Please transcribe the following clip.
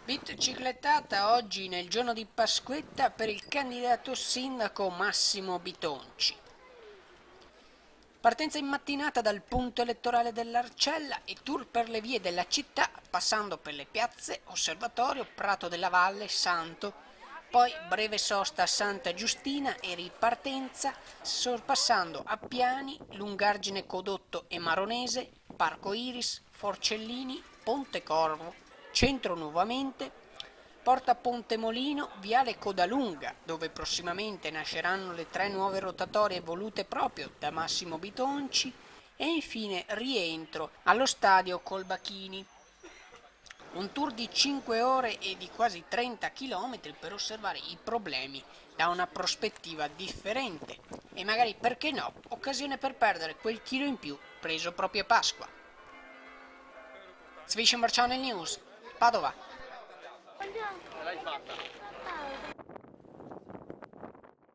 Biciclettata oggi nel giorno di Pasquetta per il candidato sindaco Massimo Bitonci. Partenza in mattinata dal punto elettorale dell'Arcella e tour per le vie della città, passando per le piazze, Osservatorio, Prato della Valle, Santo, poi breve sosta a Santa Giustina e ripartenza, sorpassando Appiani, Lungargine Codotto e Maronese, Parco Iris, Forcellini, Ponte Corvo, Centro nuovamente, Porta Ponte Molino, Viale Codalunga, dove prossimamente nasceranno le 3 nuove rotatorie volute proprio da Massimo Bitonci, e infine rientro allo stadio Colbachini. Un tour di 5 ore e di quasi 30 km per osservare i problemi da una prospettiva differente e magari, perché no, occasione per perdere quel chilo in più preso proprio a Pasqua. Zwischenmarciane News, Padova. L'hai fatta.